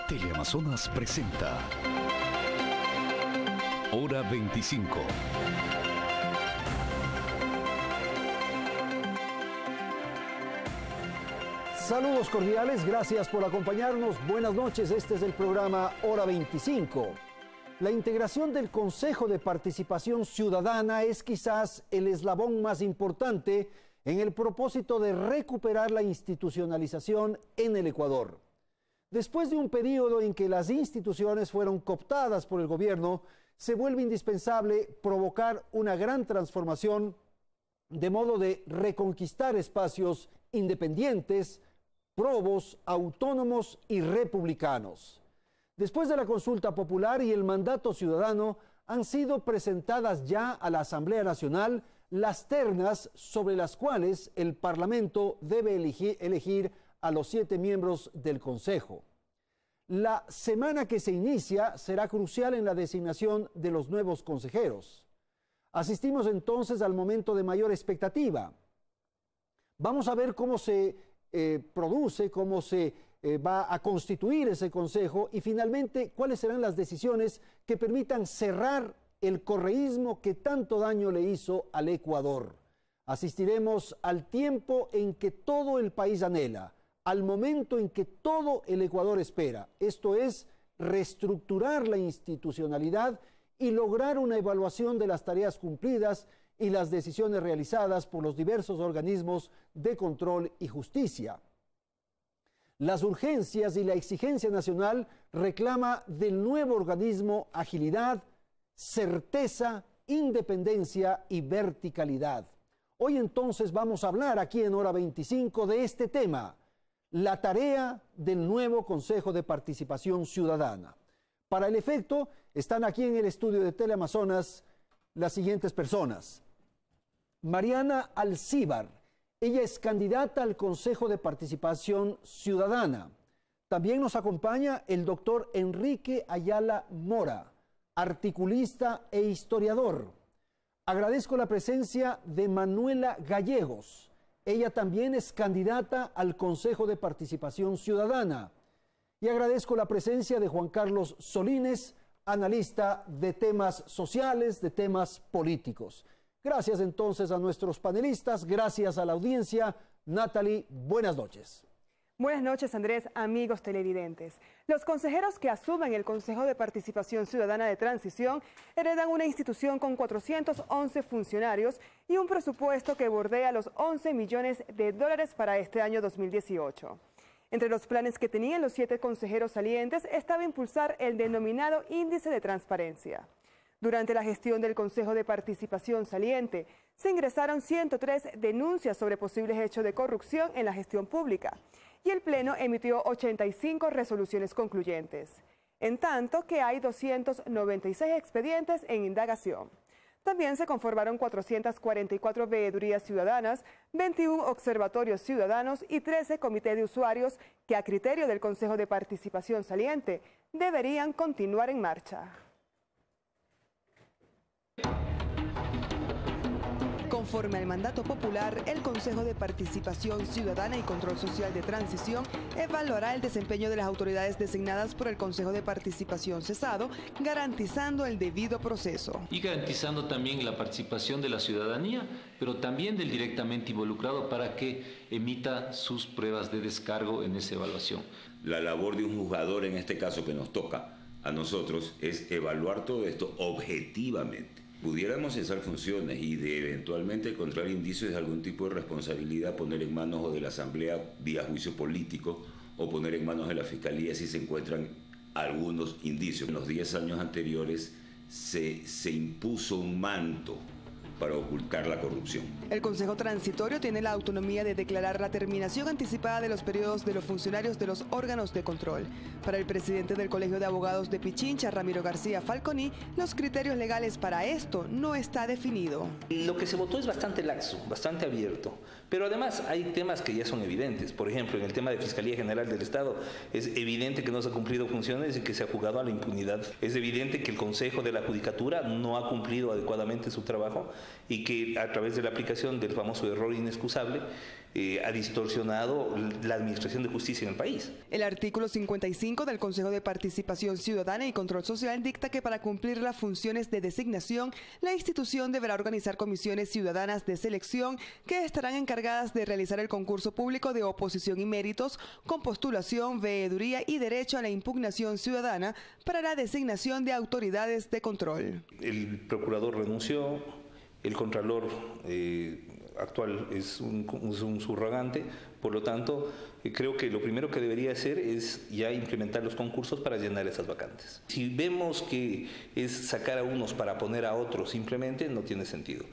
Teleamazonas presenta Hora 25. Saludos cordiales, gracias por acompañarnos. Buenas noches, este es el programa Hora 25. La integración del Consejo de Participación Ciudadana es quizás el eslabón más importante en el propósito de recuperar la institucionalización en el Ecuador. Después de un periodo en que las instituciones fueron cooptadas por el gobierno, se vuelve indispensable provocar una gran transformación de modo de reconquistar espacios independientes, probos, autónomos y republicanos. Después de la consulta popular y el mandato ciudadano, han sido presentadas ya a la Asamblea Nacional las ternas sobre las cuales el Parlamento debe elegir a los 7 miembros del Consejo. La semana que se inicia será crucial en la designación de los nuevos consejeros. Asistimos entonces al momento de mayor expectativa. Vamos a ver cómo se produce, cómo se va a constituir ese consejo y finalmente cuáles serán las decisiones que permitan cerrar el correísmo que tanto daño le hizo al Ecuador. Asistiremos al tiempo en que todo el país anhela, al momento en que todo el Ecuador espera. Esto es reestructurar la institucionalidad y lograr una evaluación de las tareas cumplidas y las decisiones realizadas por los diversos organismos de control y justicia. Las urgencias y la exigencia nacional reclama del nuevo organismo agilidad, certeza, independencia y verticalidad. Hoy entonces vamos a hablar aquí en Hora 25 de este tema, la tarea del nuevo Consejo de Participación Ciudadana. Para el efecto, están aquí en el estudio de Teleamazonas las siguientes personas. Mariana Alcíbar, ella es candidata al Consejo de Participación Ciudadana. También nos acompaña el doctor Enrique Ayala Mora, articulista e historiador. Agradezco la presencia de Manuela Gallegos. Ella también es candidata al Consejo de Participación Ciudadana. Y agradezco la presencia de Juan Carlos Solines, analista de temas sociales, de temas políticos. Gracias entonces a nuestros panelistas, gracias a la audiencia. Natalie, buenas noches. Buenas noches, Andrés, amigos televidentes. Los consejeros que asumen el Consejo de Participación Ciudadana de Transición heredan una institución con 411 funcionarios y un presupuesto que bordea los 11 millones de dólares para este año 2018. Entre los planes que tenían los 7 consejeros salientes estaba impulsar el denominado Índice de Transparencia. Durante la gestión del Consejo de Participación saliente, se ingresaron 103 denuncias sobre posibles hechos de corrupción en la gestión pública y el Pleno emitió 85 resoluciones concluyentes, en tanto que hay 296 expedientes en indagación. También se conformaron 444 veedurías ciudadanas, 21 observatorios ciudadanos y 13 comités de usuarios que a criterio del Consejo de Participación saliente deberían continuar en marcha. Conforme al mandato popular, el Consejo de Participación Ciudadana y Control Social de Transición evaluará el desempeño de las autoridades designadas por el Consejo de Participación cesado, garantizando el debido proceso. Y garantizando también la participación de la ciudadanía, pero también del directamente involucrado para que emita sus pruebas de descargo en esa evaluación. La labor de un juzgador, en este caso que nos toca a nosotros, es evaluar todo esto objetivamente. Pudiéramos cesar funciones y de eventualmente encontrar indicios de algún tipo de responsabilidad, poner en manos o de la Asamblea vía juicio político o poner en manos de la Fiscalía si se encuentran algunos indicios. En los 10 años anteriores se impuso un manto para ocultar la corrupción. El Consejo Transitorio tiene la autonomía de declarar la terminación anticipada de los periodos de los funcionarios de los órganos de control. Para el presidente del Colegio de Abogados de Pichincha, Ramiro García Falconi, los criterios legales para esto no está definido. Lo que se votó es bastante laxo, bastante abierto, pero además hay temas que ya son evidentes. Por ejemplo, en el tema de Fiscalía General del Estado, es evidente que no se ha cumplido funciones y que se ha jugado a la impunidad. Es evidente que el Consejo de la Judicatura no ha cumplido adecuadamente su trabajo y que a través de la aplicación del famoso error inexcusable ha distorsionado la administración de justicia en el país. El artículo 55 del Consejo de Participación Ciudadana y Control Social dicta que para cumplir las funciones de designación, la institución deberá organizar comisiones ciudadanas de selección que estarán encargadas de realizar el concurso público de oposición y méritos con postulación, veeduría y derecho a la impugnación ciudadana para la designación de autoridades de control. El procurador renunció, el contralor actual es un subrogante, por lo tanto, creo que lo primero que debería hacer es ya implementar los concursos para llenar esas vacantes. Si vemos que es sacar a unos para poner a otros simplemente, no tiene sentido.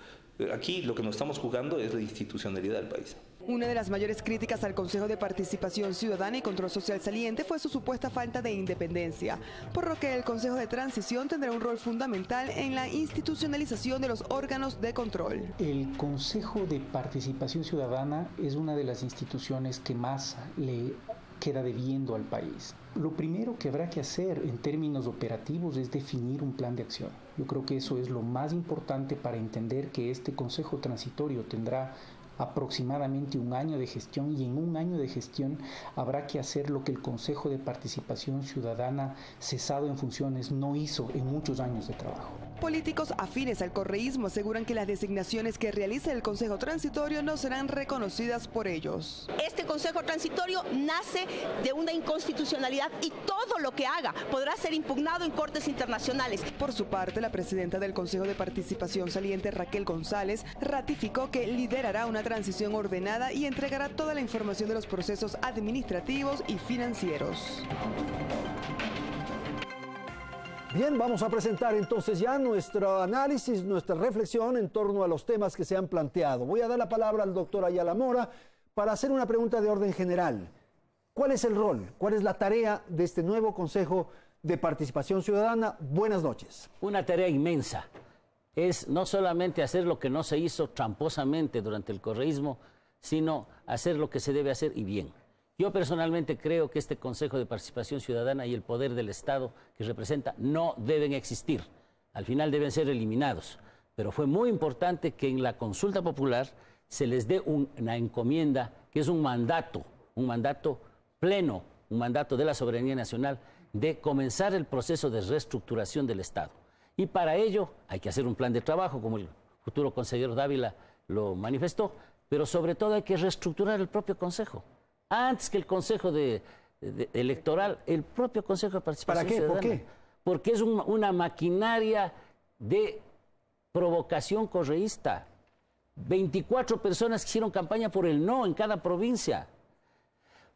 Aquí lo que nos estamos jugando es la institucionalidad del país. Una de las mayores críticas al Consejo de Participación Ciudadana y Control Social saliente fue su supuesta falta de independencia, por lo que el Consejo de Transición tendrá un rol fundamental en la institucionalización de los órganos de control. El Consejo de Participación Ciudadana es una de las instituciones que más le queda debiendo al país. Lo primero que habrá que hacer en términos operativos es definir un plan de acción. Yo creo que eso es lo más importante para entender que este Consejo Transitorio tendrá aproximadamente un año de gestión, y en un año de gestión habrá que hacer lo que el Consejo de Participación Ciudadana, cesado en funciones, no hizo en muchos años de trabajo. Políticos afines al correísmo aseguran que las designaciones que realice el Consejo Transitorio no serán reconocidas por ellos. Este Consejo Transitorio nace de una inconstitucionalidad y todo lo que haga podrá ser impugnado en cortes internacionales. Por su parte, la presidenta del Consejo de Participación saliente, Raquel González, ratificó que liderará una transición ordenada y entregará toda la información de los procesos administrativos y financieros. Bien, vamos a presentar entonces ya nuestro análisis, nuestra reflexión en torno a los temas que se han planteado. Voy a dar la palabra al doctor Ayala Mora para hacer una pregunta de orden general. ¿Cuál es el rol, cuál es la tarea de este nuevo Consejo de Participación Ciudadana? Buenas noches. Una tarea inmensa. Es no solamente hacer lo que no se hizo tramposamente durante el correísmo, sino hacer lo que se debe hacer y bien. Yo personalmente creo que este Consejo de Participación Ciudadana y el poder del Estado que representa no deben existir. Al final deben ser eliminados. Pero fue muy importante que en la consulta popular se les dé una encomienda, que es un mandato pleno, un mandato de la soberanía nacional, de comenzar el proceso de reestructuración del Estado. Y para ello hay que hacer un plan de trabajo, como el futuro consejero Dávila lo manifestó, pero sobre todo hay que reestructurar el propio Consejo. Antes que el Consejo electoral, el propio Consejo de Participación Ciudadana. ¿Para qué? ¿Por qué? Porque es una maquinaria de provocación correísta. 24 personas que hicieron campaña por el no en cada provincia.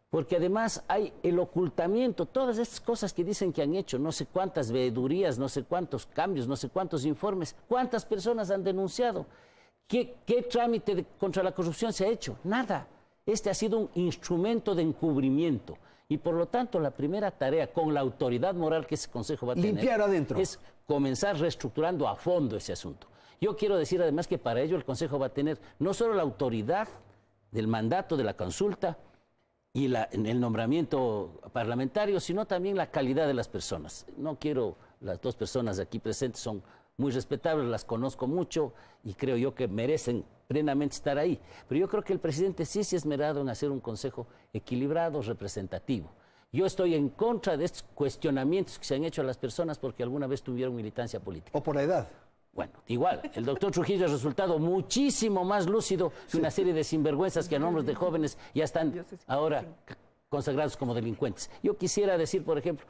Porque además hay el ocultamiento, todas estas cosas que dicen que han hecho, no sé cuántas veedurías, no sé cuántos cambios, no sé cuántos informes, cuántas personas han denunciado. ¿Qué trámite contra la corrupción se ha hecho? Nada. Este ha sido un instrumento de encubrimiento y por lo tanto la primera tarea con la autoridad moral que ese Consejo va a tener limpiar adentro, es comenzar reestructurando a fondo ese asunto. Yo quiero decir además que para ello el Consejo va a tener no solo la autoridad del mandato de la consulta y el nombramiento parlamentario, sino también la calidad de las personas. No quiero, las dos personas aquí presentes son muy respetables, las conozco mucho y creo yo que merecen plenamente estar ahí. Pero yo creo que el presidente sí se ha esmerado en hacer un consejo equilibrado, representativo. Yo estoy en contra de estos cuestionamientos que se han hecho a las personas porque alguna vez tuvieron militancia política. O por la edad. Bueno, igual, el doctor Trujillo ha resultado muchísimo más lúcido que una serie de sinvergüenzas que a nombres de jóvenes ya están ahora consagrados como delincuentes. Yo quisiera decir, por ejemplo,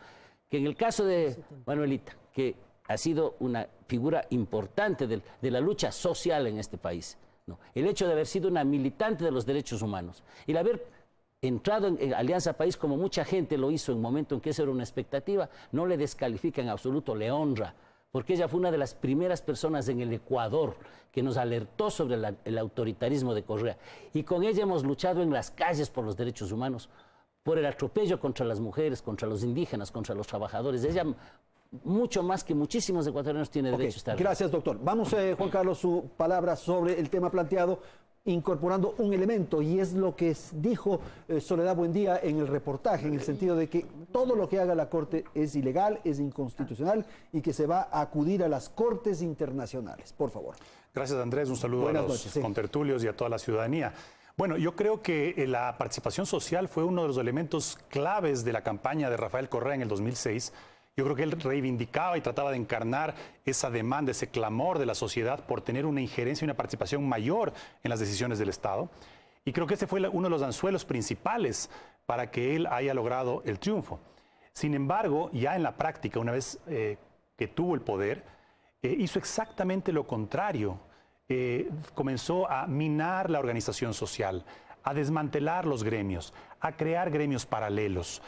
que en el caso de Manuelita, que ha sido una figura importante de la lucha social en este país, ¿no? El hecho de haber sido una militante de los derechos humanos y el haber entrado en Alianza País como mucha gente lo hizo en un momento en que esa era una expectativa, no le descalifica en absoluto, le honra, porque ella fue una de las primeras personas en el Ecuador que nos alertó sobre el autoritarismo de Correa. Y con ella hemos luchado en las calles por los derechos humanos, por el atropello contra las mujeres, contra los indígenas, contra los trabajadores. Ella, mucho más que muchísimos ecuatorianos, tiene derecho a estar. Gracias, doctor. Vamos, Juan Carlos, su palabra sobre el tema planteado incorporando un elemento, y es lo que dijo Soledad Buendía en el reportaje, en el sentido de que todo lo que haga la Corte es ilegal, es inconstitucional y que se va a acudir a las Cortes internacionales. Por favor. Gracias, Andrés. Un saludo a los contertulios y a toda la ciudadanía. Bueno, yo creo que la participación social fue uno de los elementos claves de la campaña de Rafael Correa en el 2006. Yo creo que él reivindicaba y trataba de encarnar esa demanda, ese clamor de la sociedad por tener una injerencia y una participación mayor en las decisiones del Estado. Y creo que ese fue uno de los anzuelos principales para que él haya logrado el triunfo. Sin embargo, ya en la práctica, una vez que tuvo el poder, hizo exactamente lo contrario. Comenzó a minar la organización social, a desmantelar los gremios, a crear gremios paralelos.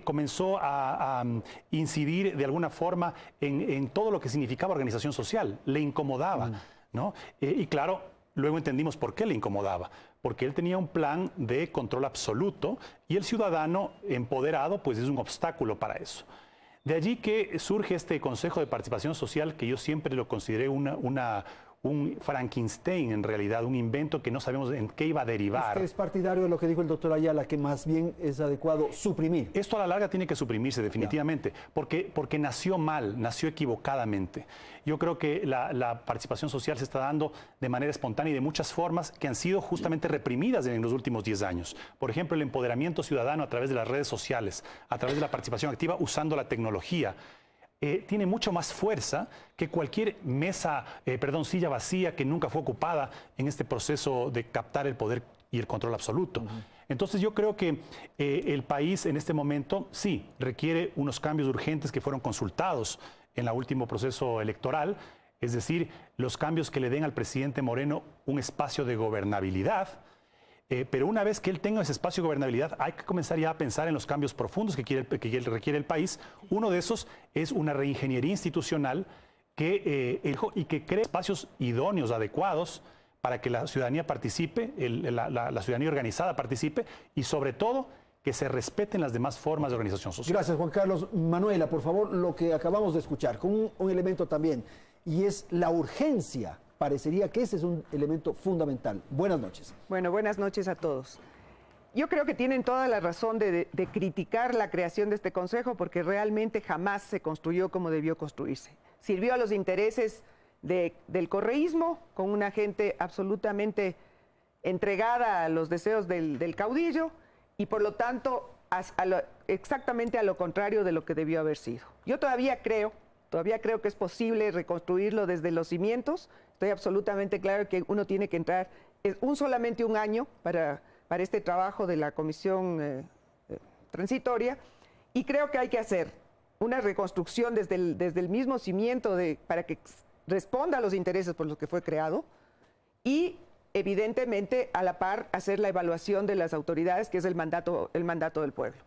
Comenzó a incidir de alguna forma en todo lo que significaba organización social. Le incomodaba, ¿no? Y claro, luego entendimos por qué le incomodaba. Porque él tenía un plan de control absoluto y el ciudadano empoderado pues es un obstáculo para eso. De allí que surge este Consejo de Participación Social, que yo siempre lo consideré un Frankenstein, en realidad, un invento que no sabemos en qué iba a derivar. Usted es partidario de lo que dijo el doctor Ayala, que más bien es adecuado suprimir. Esto a la larga tiene que suprimirse definitivamente, porque nació mal, nació equivocadamente. Yo creo que la participación social se está dando de manera espontánea y de muchas formas que han sido justamente reprimidas en los últimos 10 años. Por ejemplo, el empoderamiento ciudadano a través de las redes sociales, a través de la participación activa usando la tecnología. Tiene mucho más fuerza que cualquier silla vacía que nunca fue ocupada en este proceso de captar el poder y el control absoluto. Entonces yo creo que el país en este momento sí requiere unos cambios urgentes que fueron consultados en el último proceso electoral, es decir, los cambios que le den al presidente Moreno un espacio de gobernabilidad. Pero una vez que él tenga ese espacio de gobernabilidad, hay que comenzar ya a pensar en los cambios profundos que requiere el país. Uno de esos es una reingeniería institucional y que cree espacios idóneos, adecuados, para que la ciudadanía participe, la ciudadanía organizada participe y sobre todo que se respeten las demás formas de organización social. Gracias, Juan Carlos. Manuela, por favor, lo que acabamos de escuchar, con un elemento también, y es la urgencia. Parecería que ese es un elemento fundamental. Buenas noches. Bueno, buenas noches a todos. Yo creo que tienen toda la razón de criticar la creación de este consejo porque realmente jamás se construyó como debió construirse. Sirvió a los intereses del correísmo, con una gente absolutamente entregada a los deseos del caudillo y por lo tanto exactamente a lo contrario de lo que debió haber sido. Yo todavía creo que es posible reconstruirlo desde los cimientos. Estoy absolutamente claro que uno tiene que entrar solamente un año para este trabajo de la comisión transitoria y creo que hay que hacer una reconstrucción desde el mismo cimiento para que responda a los intereses por los que fue creado y evidentemente a la par hacer la evaluación de las autoridades, que es el mandato del pueblo.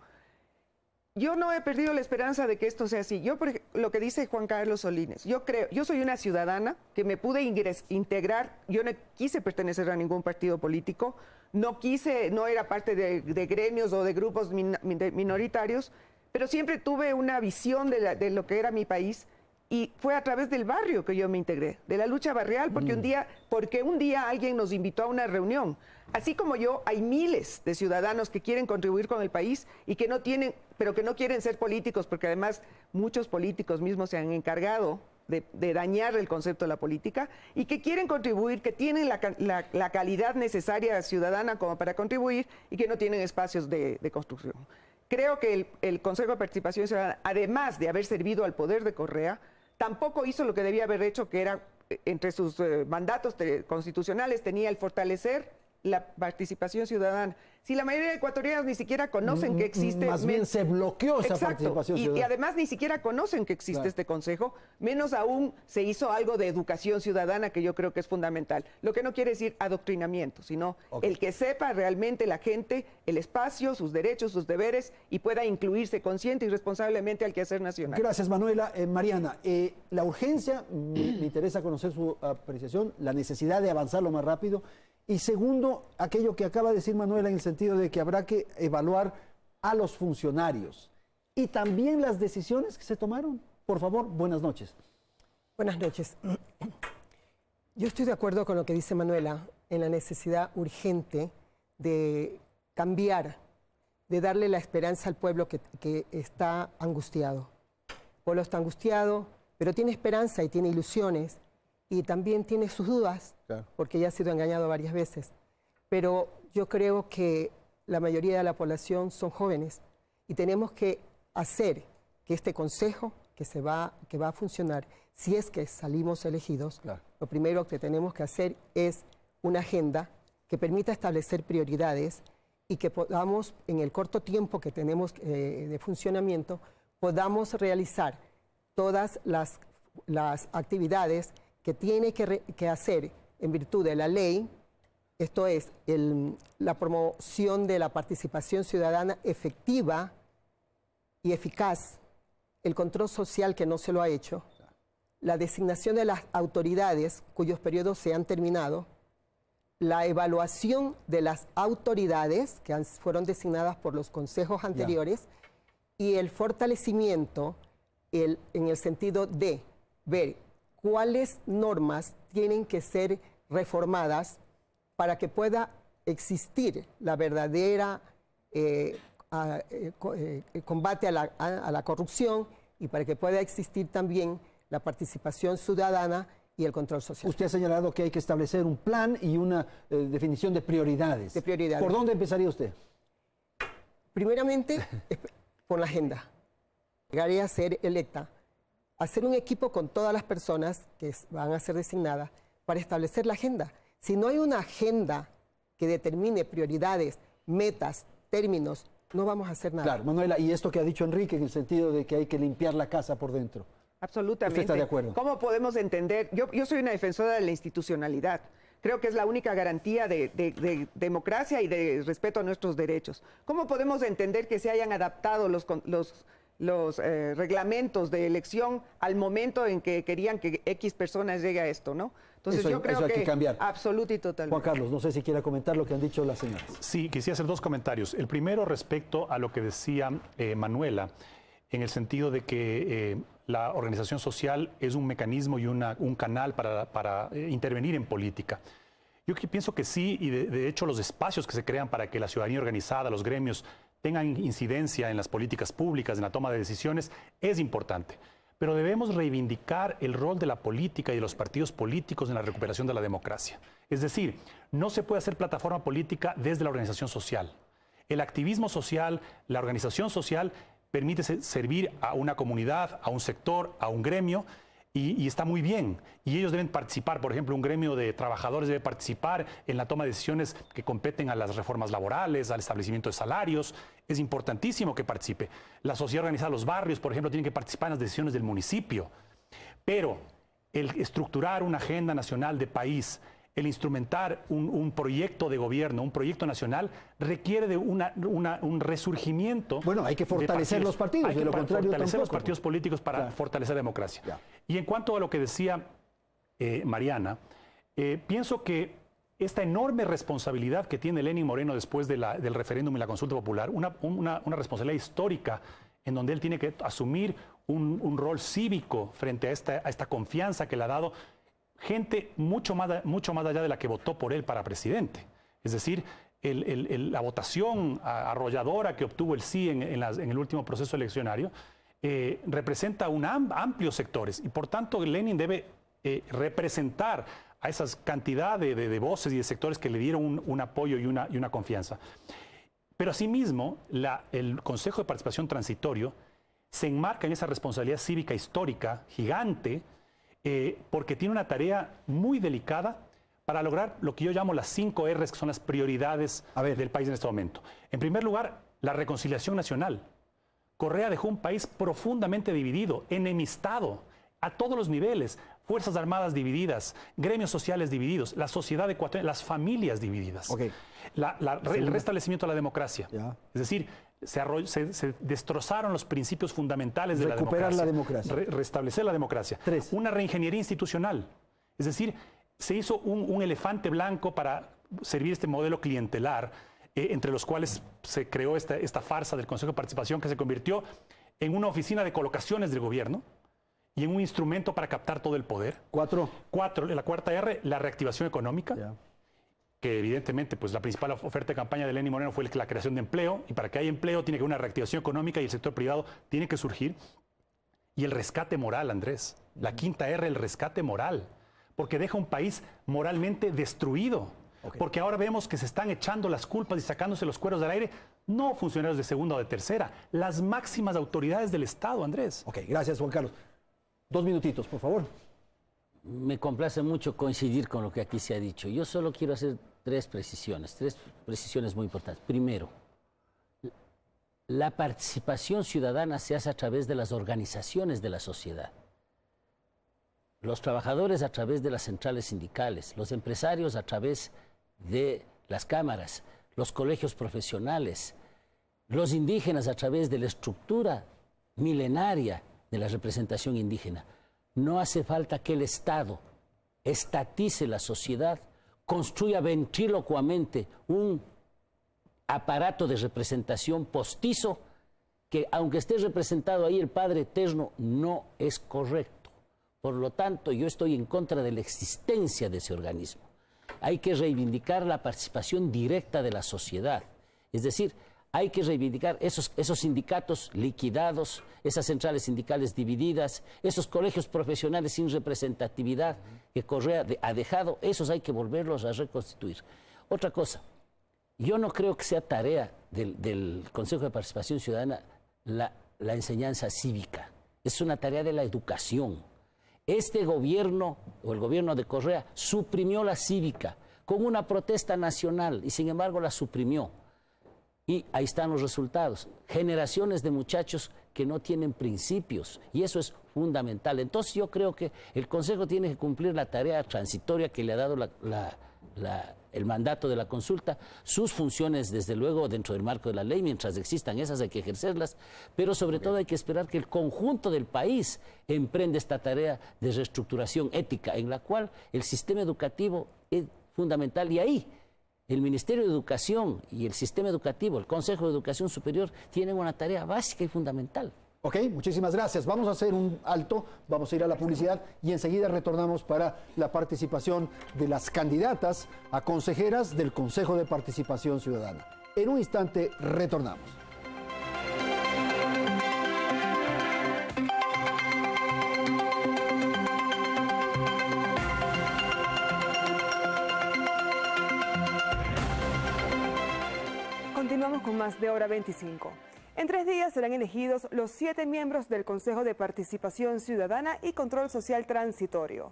Yo no he perdido la esperanza de que esto sea así. Yo, lo que dice Juan Carlos Solines, yo soy una ciudadana que me pude integrar, yo no quise pertenecer a ningún partido político, no era parte de gremios o de grupos minoritarios, pero siempre tuve una visión de lo que era mi país y fue a través del barrio que yo me integré, de la lucha barrial, porque un día alguien nos invitó a una reunión. Así como yo, hay miles de ciudadanos que quieren contribuir con el país y que no quieren ser políticos, porque además muchos políticos mismos se han encargado de dañar el concepto de la política y que quieren contribuir, que tienen la calidad necesaria ciudadana como para contribuir y que no tienen espacios de construcción. Creo que el Consejo de Participación Ciudadana, además de haber servido al poder de Correa, tampoco hizo lo que debía haber hecho, que era, entre sus mandatos constitucionales, tenía el fortalecer la participación ciudadana. Si la mayoría de ecuatorianos ni siquiera conocen que existe... Más bien se bloqueó esa participación ciudadana. Y además ni siquiera conocen que existe este consejo, menos aún se hizo algo de educación ciudadana que yo creo que es fundamental. Lo que no quiere decir adoctrinamiento, sino el que sepa realmente la gente el espacio, sus derechos, sus deberes y pueda incluirse consciente y responsablemente al quehacer nacional. Gracias, Manuela. Mariana, la urgencia, me interesa conocer su apreciación, la necesidad de avanzar lo más rápido. Y segundo, aquello que acaba de decir Manuela en el sentido de que habrá que evaluar a los funcionarios y también las decisiones que se tomaron. Por favor, buenas noches. Buenas noches. Yo estoy de acuerdo con lo que dice Manuela. en la necesidad urgente de cambiar, de darle la esperanza al pueblo que está angustiado. El pueblo está angustiado, pero tiene esperanza y tiene ilusiones y también tiene sus dudas, claro, porque ya ha sido engañado varias veces. Pero yo creo que la mayoría de la población son jóvenes y tenemos que hacer que este consejo que va a funcionar, si es que salimos elegidos, claro, lo primero que tenemos que hacer es una agenda que permita establecer prioridades y que podamos, en el corto tiempo que tenemos de funcionamiento, podamos realizar todas las actividades que tiene que hacer en virtud de la ley. Esto es la promoción de la participación ciudadana efectiva y eficaz, el control social que no se lo ha hecho, la designación de las autoridades cuyos periodos se han terminado, la evaluación de las autoridades que fueron designadas por los consejos anteriores y el fortalecimiento en el sentido de ver cuáles normas tienen que ser reformadas para que pueda existir la verdadera combate a la corrupción y para que pueda existir también la participación ciudadana y el control social. Usted ha señalado que hay que establecer un plan y una definición de prioridades. ¿Por dónde empezaría usted? Primeramente, por la agenda. Llegaría a ser electa, hacer un equipo con todas las personas que van a ser designadas para establecer la agenda. Si no hay una agenda que determine prioridades, metas, términos, no vamos a hacer nada. Claro, Manuela, y esto que ha dicho Enrique en el sentido de que hay que limpiar la casa por dentro. Absolutamente. ¿Usted está de acuerdo? ¿Cómo podemos entender? Yo soy una defensora de la institucionalidad. Creo que es la única garantía de democracia y de respeto a nuestros derechos. ¿Cómo podemos entender que se hayan adaptado los reglamentos de elección al momento en que querían que X personas llegue a esto, ¿no? Entonces yo creo hay que cambiar. Absoluto y totalmente. Juan Carlos, no sé si quiera comentar lo que han dicho las señoras. Sí, quisiera hacer dos comentarios. El primero respecto a lo que decía Manuela, en el sentido de que la organización social es un mecanismo y un canal para intervenir en política. Yo pienso que sí, y de hecho los espacios que se crean para que la ciudadanía organizada, los gremios, tengan incidencia en las políticas públicas, en la toma de decisiones, es importante. Pero debemos reivindicar el rol de la política y de los partidos políticos en la recuperación de la democracia. Es decir, no se puede hacer plataforma política desde la organización social. El activismo social, la organización social, permite servir a una comunidad, a un sector, a un gremio, y está muy bien. Y ellos deben participar, por ejemplo, un gremio de trabajadores debe participar en la toma de decisiones que competen a las reformas laborales, al establecimiento de salarios. Es importantísimo que participe. La sociedad organizada, los barrios, por ejemplo, tienen que participar en las decisiones del municipio. Pero el estructurar una agenda nacional de país, el instrumentar un proyecto de gobierno, un proyecto nacional, requiere de un resurgimiento. Bueno, hay que fortalecer los partidos, de lo contrario fortalecer los partidos políticos para fortalecer la democracia. Ya. Y en cuanto a lo que decía Mariana, pienso que esta enorme responsabilidad que tiene Lenín Moreno después del referéndum y la consulta popular, una responsabilidad histórica en donde él tiene que asumir un rol cívico frente a esta confianza que le ha dado gente mucho más allá de la que votó por él para presidente. Es decir, la votación arrolladora que obtuvo el sí en el último proceso eleccionario representa amplios sectores y por tanto Lenin debe representar a esas cantidad de voces y de sectores que le dieron un apoyo y una confianza. Pero asimismo, el Consejo de Participación Transitorio se enmarca en esa responsabilidad cívica histórica gigante porque tiene una tarea muy delicada para lograr lo que yo llamo las 5 R's, que son las prioridades del país en este momento. En primer lugar, la reconciliación nacional. Correa dejó un país profundamente dividido, enemistado, a todos los niveles. Fuerzas Armadas divididas, gremios sociales divididos, la sociedad ecuatoriana, las familias divididas. Okay. El restablecimiento de la democracia. Ya. Es decir, se destrozaron los principios fundamentales de recuperar la democracia. Restablecer la democracia. 3. Una reingeniería institucional. Es decir, se hizo un elefante blanco para servir este modelo clientelar, entre los cuales se creó esta farsa del Consejo de Participación que se convirtió en una oficina de colocaciones del gobierno y en un instrumento para captar todo el poder. 4. La cuarta R, la reactivación económica. Yeah. que evidentemente pues la principal oferta de campaña de Lenín Moreno fue la creación de empleo, y para que haya empleo tiene que haber una reactivación económica y el sector privado tiene que surgir. Y el rescate moral, Andrés, la quinta R, el rescate moral, porque deja un país moralmente destruido. Porque ahora vemos que se están echando las culpas y sacándose los cueros del aire, no funcionarios de segunda o de tercera, las máximas autoridades del Estado, Andrés. Ok, gracias, Juan Carlos. 2 minutitos, por favor. Me complace mucho coincidir con lo que aquí se ha dicho. Yo solo quiero hacer tres precisiones muy importantes. Primero, la participación ciudadana se hace a través de las organizaciones de la sociedad. Los trabajadores a través de las centrales sindicales, los empresarios a través de las cámaras, los colegios profesionales, los indígenas a través de la estructura milenaria de la representación indígena. No hace falta que el Estado estatice la sociedad, construya ventrílocuamente un aparato de representación postizo que, aunque esté representado ahí el Padre Eterno, no es correcto. Por lo tanto, yo estoy en contra de la existencia de ese organismo. Hay que reivindicar la participación directa de la sociedad. Es decir, hay que reivindicar esos sindicatos liquidados, esas centrales sindicales divididas, esos colegios profesionales sin representatividad que Correa ha dejado, esos hay que volverlos a reconstituir. Otra cosa, yo no creo que sea tarea del Consejo de Participación Ciudadana la enseñanza cívica. Es una tarea de la educación. Este gobierno, o el gobierno de Correa, suprimió la cívica con una protesta nacional y sin embargo la suprimió. Y ahí están los resultados. Generaciones de muchachos que no tienen principios, y eso es fundamental. Entonces yo creo que el Consejo tiene que cumplir la tarea transitoria que le ha dado el mandato de la consulta, sus funciones desde luego dentro del marco de la ley, mientras existan esas hay que ejercerlas, pero sobre todo hay que esperar que el conjunto del país emprenda esta tarea de reestructuración ética, en la cual el sistema educativo es fundamental, y ahí el Ministerio de Educación y el sistema educativo, el Consejo de Educación Superior, tienen una tarea básica y fundamental. Ok, muchísimas gracias. Vamos a hacer un alto, vamos a ir a la publicidad y enseguida retornamos para la participación de las candidatas a consejeras del Consejo de Participación Ciudadana. En un instante retornamos. Continuamos con más de Hora 25. En 3 días serán elegidos los 7 miembros del Consejo de Participación Ciudadana y Control Social Transitorio.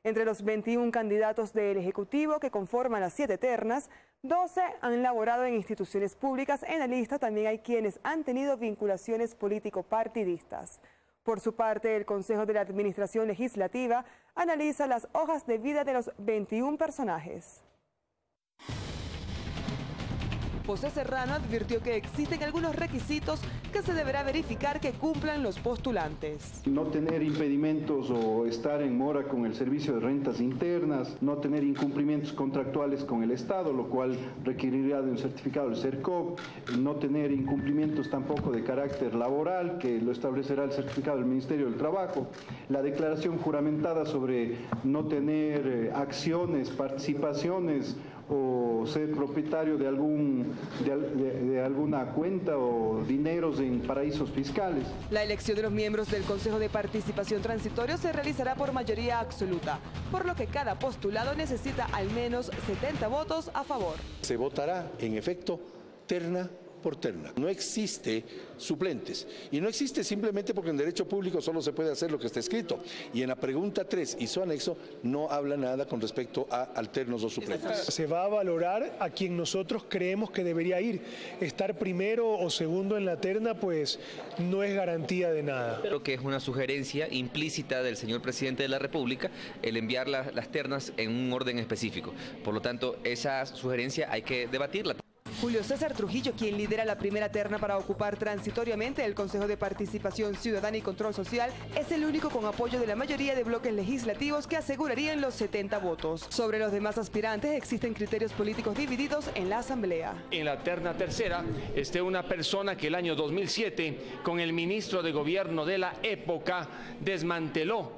Entre los 21 candidatos del Ejecutivo que conforman las 7 ternas, 12 han laborado en instituciones públicas. En la lista también hay quienes han tenido vinculaciones político-partidistas. Por su parte, el Consejo de la Administración Legislativa analiza las hojas de vida de los 21 personajes. José Serrano advirtió que existen algunos requisitos que se deberá verificar que cumplan los postulantes. No tener impedimentos o estar en mora con el Servicio de Rentas Internas, no tener incumplimientos contractuales con el Estado, lo cual requeriría de un certificado del CERCOP, no tener incumplimientos tampoco de carácter laboral, que lo establecerá el certificado del Ministerio del Trabajo, la declaración juramentada sobre no tener acciones, participaciones o ser propietario de alguna cuenta o dineros en paraísos fiscales. La elección de los miembros del Consejo de Participación Transitorio se realizará por mayoría absoluta, por lo que cada postulado necesita al menos 70 votos a favor. Se votará, en efecto, terna por terna. No existe suplentes. Y no existe simplemente porque en derecho público solo se puede hacer lo que está escrito. Y en la pregunta 3 y su anexo no habla nada con respecto a alternos o suplentes. Se va a valorar a quien nosotros creemos que debería ir. Estar primero o segundo en la terna, pues no es garantía de nada. Creo que es una sugerencia implícita del señor presidente de la República el enviar las ternas en un orden específico. Por lo tanto, esa sugerencia hay que debatirla. Julio César Trujillo, quien lidera la primera terna para ocupar transitoriamente el Consejo de Participación Ciudadana y Control Social, es el único con apoyo de la mayoría de bloques legislativos que asegurarían los 70 votos. Sobre los demás aspirantes existen criterios políticos divididos en la Asamblea. En la terna tercera esté una persona que el año 2007, con el ministro de Gobierno de la época, desmanteló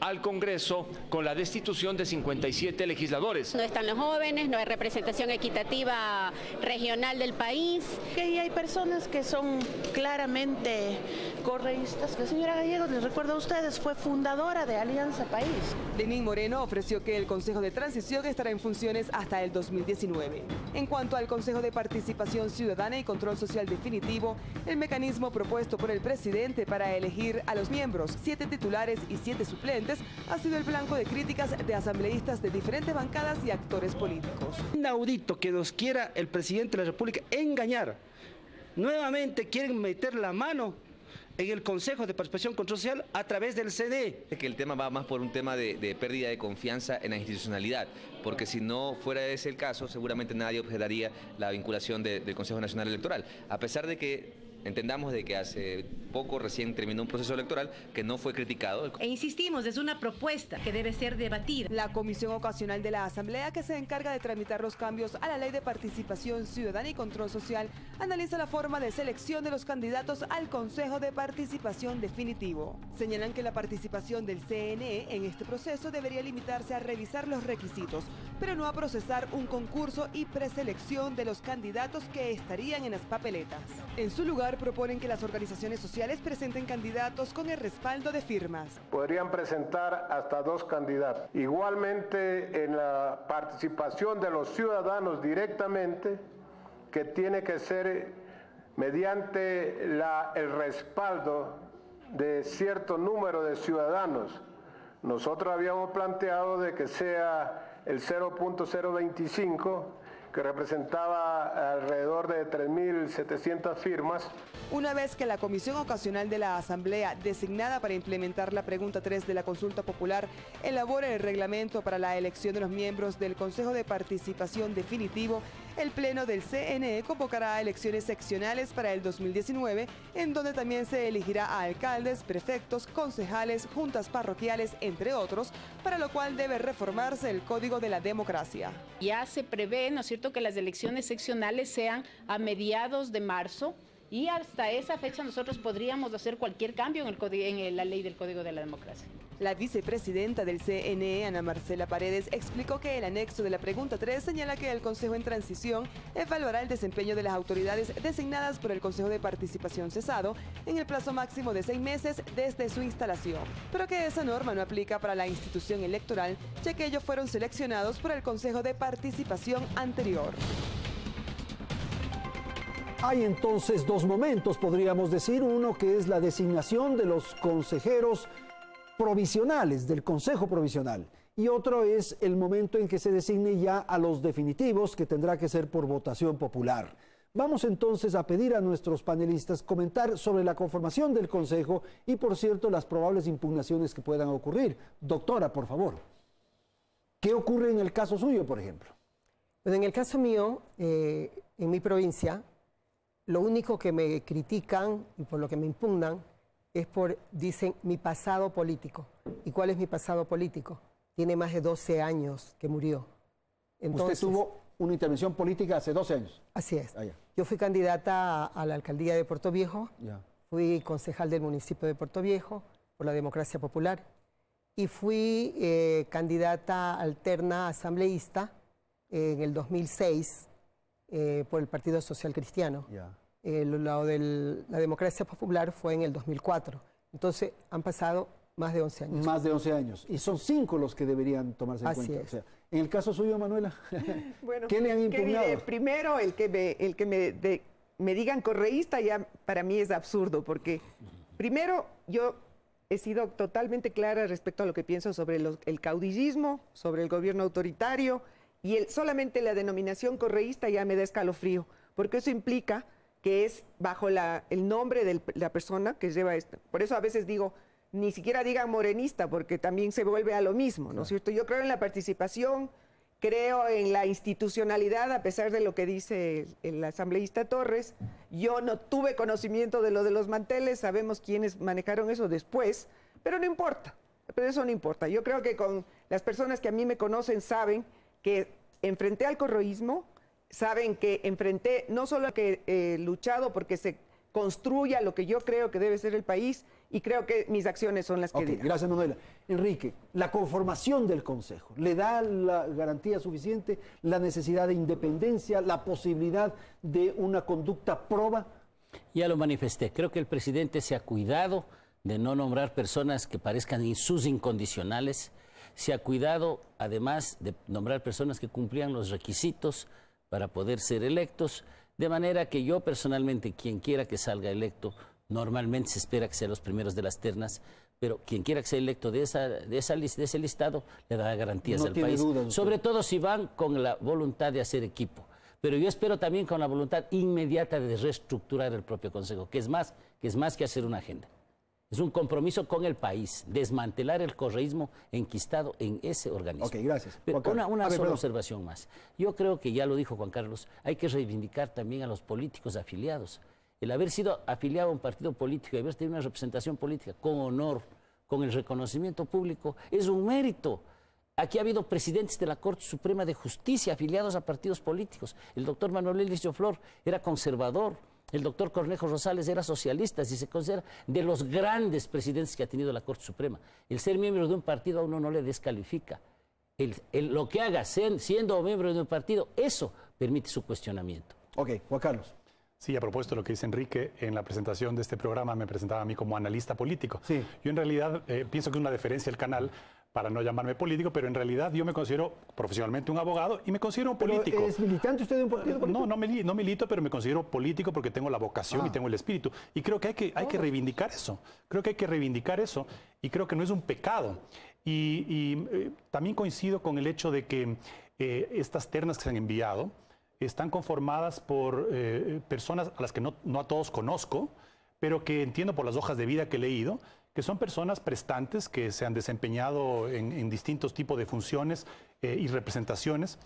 al Congreso con la destitución de 57 legisladores. No están los jóvenes, no hay representación equitativa regional del país. Que hay personas que son claramente correístas. La señora Gallego, les recuerdo a ustedes, fue fundadora de Alianza País. Lenín Moreno ofreció que el Consejo de Transición estará en funciones hasta el 2019. En cuanto al Consejo de Participación Ciudadana y Control Social Definitivo, el mecanismo propuesto por el presidente para elegir a los miembros, 7 titulares y 7 suplentes, ha sido el blanco de críticas de asambleístas de diferentes bancadas y actores políticos. Inaudito que nos quiera el presidente de la República engañar. Nuevamente quieren meter la mano en el Consejo de Participación Control Social a través del CNE. Que el tema va más por un tema de pérdida de confianza en la institucionalidad, porque si no fuera ese el caso, seguramente nadie objetaría la vinculación del Consejo Nacional Electoral, a pesar de que entendamos de que hace poco recién terminó un proceso electoral que no fue criticado. E insistimos, es una propuesta que debe ser debatida. La Comisión Ocasional de la Asamblea, que se encarga de tramitar los cambios a la Ley de Participación Ciudadana y Control Social, analiza la forma de selección de los candidatos al Consejo de Participación Definitivo. Señalan que la participación del CNE en este proceso debería limitarse a revisar los requisitos, pero no a procesar un concurso y preselección de los candidatos que estarían en las papeletas. En su lugar, proponen que las organizaciones sociales presenten candidatos con el respaldo de firmas. Podrían presentar hasta 2 candidatos. Igualmente, en la participación de los ciudadanos directamente, que tiene que ser mediante el respaldo de cierto número de ciudadanos. Nosotros habíamos planteado de que sea el 0.025, que representaba alrededor de 3.700 firmas. Una vez que la Comisión Ocasional de la Asamblea, designada para implementar la pregunta 3 de la consulta popular, elabore el reglamento para la elección de los miembros del Consejo de Participación Definitivo, el Pleno del CNE convocará elecciones seccionales para el 2019, en donde también se elegirá a alcaldes, prefectos, concejales, juntas parroquiales, entre otros, para lo cual debe reformarse el Código de la Democracia. Ya se prevé, ¿no es cierto?, que las elecciones seccionales sean a mediados de marzo, y hasta esa fecha nosotros podríamos hacer cualquier cambio en la ley del Código de la Democracia. La vicepresidenta del CNE, Ana Marcela Paredes, explicó que el anexo de la pregunta 3 señala que el Consejo en Transición evaluará el desempeño de las autoridades designadas por el Consejo de Participación cesado en el plazo máximo de 6 meses desde su instalación, pero que esa norma no aplica para la institución electoral, ya que ellos fueron seleccionados por el Consejo de Participación anterior. Hay entonces 2 momentos, podríamos decir, uno que es la designación de los consejeros provisionales, del Consejo Provisional, y otro es el momento en que se designe ya a los definitivos, que tendrá que ser por votación popular. Vamos entonces a pedir a nuestros panelistas comentar sobre la conformación del Consejo y, por cierto, las probables impugnaciones que puedan ocurrir. Doctora, por favor, ¿qué ocurre en el caso suyo, por ejemplo? Bueno, en el caso mío, en mi provincia, lo único que me critican y por lo que me impugnan es por, dicen, mi pasado político. ¿Y cuál es mi pasado político? Tiene más de 12 años que murió. Entonces, ¿usted tuvo una intervención política hace 12 años? Así es. Yo fui candidata a la alcaldía de Puerto Viejo, fui concejal del municipio de Puerto Viejo por la Democracia Popular y fui candidata alterna asambleísta en el 2006 por el Partido Social Cristiano. El lado de la Democracia Popular fue en el 2004. Entonces han pasado más de 11 años. Más de 11 años. Y son 5 los que deberían tomarse en cuenta. Es. O sea, en el caso suyo, Manuela, bueno, ¿qué le han impugnado? Primero, el que me digan correísta ya para mí es absurdo, porque primero yo he sido totalmente clara respecto a lo que pienso sobre el caudillismo, sobre el gobierno autoritario, y solamente la denominación correísta ya me da escalofrío, porque eso implica que es bajo el nombre de la persona que lleva esto. Por eso a veces digo, ni siquiera digan morenista, porque también se vuelve a lo mismo, ¿no es cierto? Yo creo en la participación, creo en la institucionalidad, a pesar de lo que dice el asambleísta Torres. Yo no tuve conocimiento de lo de los manteles, sabemos quiénes manejaron eso después, pero no importa, pero eso no importa. Yo creo que con las personas que a mí me conocen saben que enfrenté al correísmo, saben que enfrenté no solo que he luchado porque se construya lo que yo creo que debe ser el país, y creo que mis acciones son las que digan. Gracias, Manuela. Enrique, la conformación del Consejo, ¿le da la garantía suficiente, la necesidad de independencia, la posibilidad de una conducta proba? Ya lo manifesté. Creo que el presidente se ha cuidado de no nombrar personas que parezcan sus incondicionales. Se ha cuidado, además, de nombrar personas que cumplían los requisitos para poder ser electos, de manera que yo personalmente, quien quiera que salga electo, normalmente se espera que sea los primeros de las ternas, pero quien quiera que sea electo de ese listado le dará garantías al país, sobre todo si van con la voluntad de hacer equipo. Pero yo espero también con la voluntad inmediata de reestructurar el propio Consejo, que es más que hacer una agenda. Es un compromiso con el país, desmantelar el correísmo enquistado en ese organismo. Ok, gracias. Pero una sola observación más. Yo creo que ya lo dijo Juan Carlos, hay que reivindicar también a los políticos afiliados. El haber sido afiliado a un partido político y haber tenido una representación política con honor, con el reconocimiento público, es un mérito. Aquí ha habido presidentes de la Corte Suprema de Justicia afiliados a partidos políticos. El doctor Manuel Elicio Flor era conservador. El doctor Cornejo Rosales era socialista, si se considera de los grandes presidentes que ha tenido la Corte Suprema. El ser miembro de un partido a uno no le descalifica. Lo que haga siendo miembro de un partido, eso permite su cuestionamiento. Ok, Juan Carlos. Sí, a propósito de lo que dice Enrique, en la presentación de este programa me presentaba a mí como analista político. Sí. Yo en realidad pienso que es una deferencia del canal para no llamarme político, pero en realidad yo me considero profesionalmente un abogado y me considero un político. ¿Es militante usted de un partido político? No milito, pero me considero político porque tengo la vocación y tengo el espíritu. Y creo que hay que reivindicar eso. Creo que hay que reivindicar eso y creo que no es un pecado. Y también coincido con el hecho de que estas ternas que se han enviado están conformadas por personas a las que no a todos conozco, pero que entiendo por las hojas de vida que he leído, que son personas prestantes que se han desempeñado en distintos tipos de funciones y representaciones.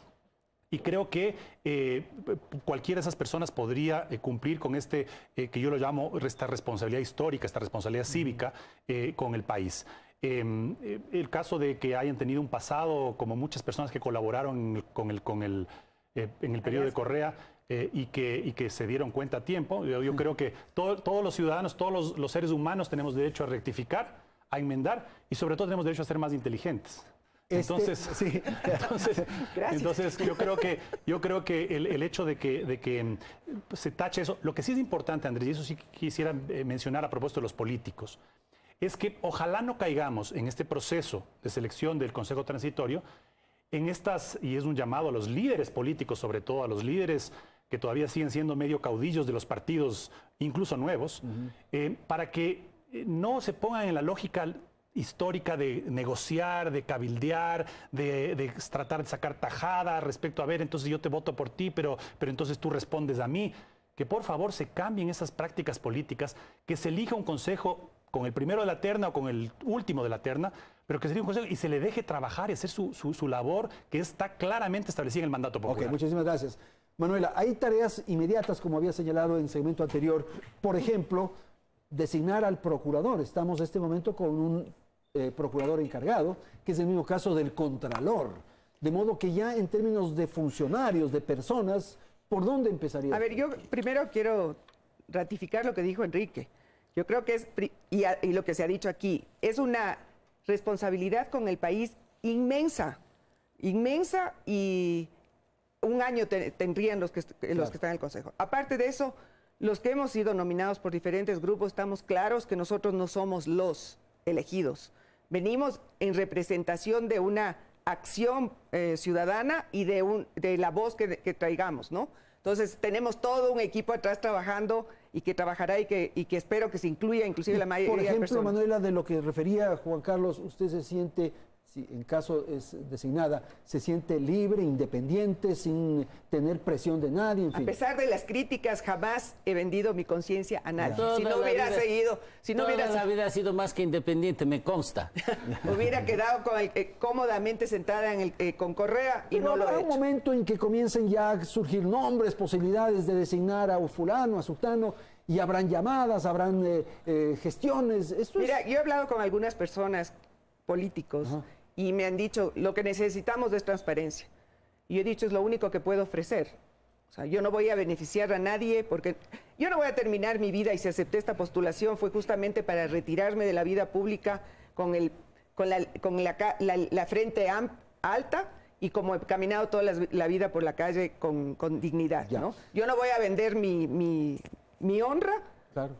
Y creo que cualquiera de esas personas podría cumplir con que yo lo llamo esta responsabilidad histórica, esta responsabilidad cívica con el país. El caso de que hayan tenido un pasado, como muchas personas que colaboraron en el periodo de Correa, y que se dieron cuenta a tiempo. Yo creo que todos los ciudadanos, todos los seres humanos tenemos derecho a rectificar, a enmendar y sobre todo tenemos derecho a ser más inteligentes. Entonces, yo creo que el hecho de que se tache eso, lo que sí es importante, Andrés, y eso sí quisiera mencionar a propósito de los políticos, es que ojalá no caigamos en este proceso de selección del Consejo Transitorio, y es un llamado a los líderes políticos, sobre todo a los líderes que todavía siguen siendo medio caudillos de los partidos, incluso nuevos, para que no se pongan en la lógica histórica de negociar, de cabildear, de tratar de sacar tajada respecto a ver, entonces yo te voto por ti, pero entonces tú respondes a mí. Que por favor se cambien esas prácticas políticas, que se elija un consejo con el primero de la terna o con el último de la terna, pero que se elija un consejo y se le deje trabajar y hacer su labor que está claramente establecida en el mandato popular. Ok, muchísimas gracias. Manuela, hay tareas inmediatas, como había señalado en el segmento anterior. Por ejemplo, designar al procurador. Estamos en este momento con un procurador encargado, que es el mismo caso del contralor. De modo que ya en términos de funcionarios, de personas, ¿por dónde empezaría? A ver, yo primero quiero ratificar lo que dijo Enrique. Yo creo que es, y lo que se ha dicho aquí, es una responsabilidad con el país inmensa, inmensa, y un año tendrían los que están en el Consejo. Aparte de eso, los que hemos sido nominados por diferentes grupos, estamos claros que nosotros no somos los elegidos. Venimos en representación de una acción ciudadana y de la voz que traigamos, ¿no? Entonces, tenemos todo un equipo atrás trabajando y que trabajará y que espero que se incluya inclusive la mayoría de personas. Por ejemplo, Manuela, de lo que refería Juan Carlos, usted se siente, si en caso es designada, se siente libre, independiente, sin tener presión de nadie, en fin. A pesar de las críticas, jamás he vendido mi conciencia a nadie. Si no hubiera seguido... la vida ha sido más que independiente, me consta. Hubiera quedado cómodamente sentada con Correa y no lo he hecho. Hay un momento en que comiencen ya a surgir nombres, posibilidades de designar a fulano, a sultano, y habrán llamadas, habrán gestiones. Mira, yo he hablado con algunas personas políticos y me han dicho, lo que necesitamos es transparencia. Y yo he dicho, es lo único que puedo ofrecer. O sea, yo no voy a beneficiar a nadie porque yo no voy a terminar mi vida, y si acepté esta postulación fue justamente para retirarme de la vida pública con la frente alta y como he caminado toda la vida por la calle con dignidad, ¿no? Yo no voy a vender mi honra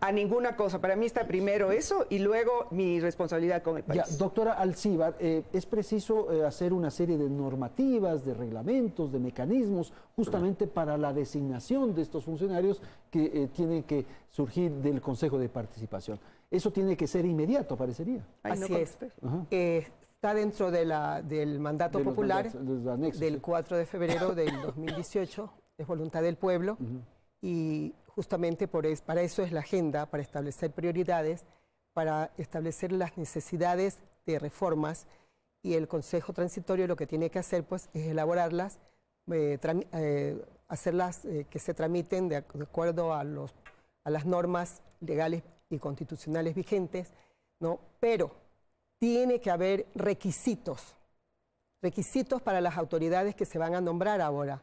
a ninguna cosa. Para mí está primero eso y luego mi responsabilidad con el país. Ya, doctora Alcíbar, es preciso hacer una serie de normativas, de reglamentos, de mecanismos, justamente para la designación de estos funcionarios que tienen que surgir del Consejo de Participación. Eso tiene que ser inmediato, parecería. Así es. Está dentro del mandato popular del 4 de febrero del 2018, es voluntad del pueblo, y justamente para eso es la agenda, para establecer prioridades, para establecer las necesidades de reformas, y el Consejo Transitorio lo que tiene que hacer pues es elaborarlas, hacerlas que se tramiten de acuerdo a las normas legales y constitucionales vigentes, ¿no? Pero tiene que haber requisitos para las autoridades que se van a nombrar ahora.